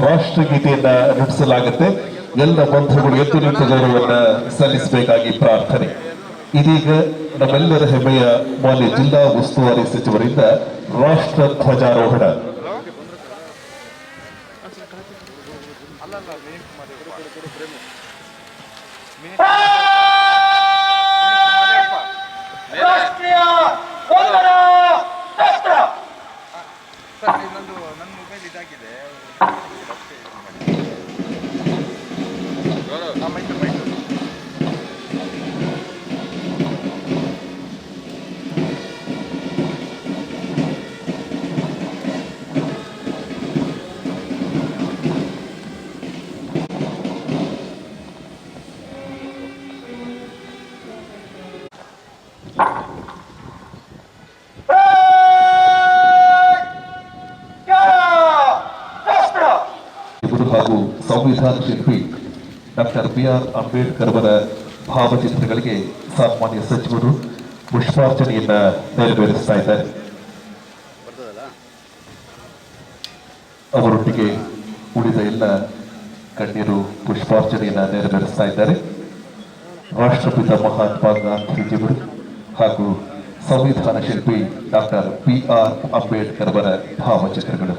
ರಾಷ್ಟ್ರಗೀತೆಯನ್ನ ನುಡಿಸಲಾಗುತ್ತೆ. ಎಲ್ಲ ಬಂಧುಗಳು ಎದ್ದು ನಿಂತು ಗೌರವವನ್ನ ಸಲ್ಲಿಸಬೇಕಾಗಿ ಪ್ರಾರ್ಥನೆ. ಇದೀಗ ನಮ್ಮೆಲ್ಲರ ಹೆಮ್ಮೆಯ ಮಾನ್ಯ ಜಿಲ್ಲಾ ಉಸ್ತುವಾರಿ ಸಚಿವರಿಂದ ರಾಷ್ಟ್ರ ಧ್ವಜಾರೋಹಣ. ರಾಷ್ಟ್ರೀಯ ವಂದನಾ ಶಸ್ತ್ರ ನನ್ನ ಮೊಬೈಲ್ ಇದಾಗಿದೆ. ಹಾಗೂ ಸಂವಿಧಾನ ಶಿಲ್ಪಿ ಡಾಕ್ಟರ್ ಬಿ.ಆರ್. ಅಂಬೇಡ್ಕರ್ ಅವರ ಭಾವಚಿತ್ರಗಳಿಗೆ ಸಾಮಾನ್ಯ ಸಚಿವರು ಪುಷ್ಪಾರ್ಚನೆಯನ್ನ ನೆರವೇರಿಸ್ತಾ ಇದ್ದಾರೆ. ಅವರೊಟ್ಟಿಗೆ ಉಳಿದ ಎಲ್ಲ ಗಣ್ಯರು ಪುಷ್ಪಾರ್ಚನೆಯನ್ನ ನೆರವೇರಿಸ್ತಾ ಇದ್ದಾರೆ. ರಾಷ್ಟ್ರಪಿತ ಮಹಾತ್ಮ ಗಾಂಧೀಜಿಯವರು ಹಾಗೂ ಸಂವಿಧಾನ ಶಿಲ್ಪಿ ಡಾಕ್ಟರ್ ಬಿ.ಆರ್. ಅಂಬೇಡ್ಕರ್ ಅವರ ಭಾವಚಿತ್ರಗಳು.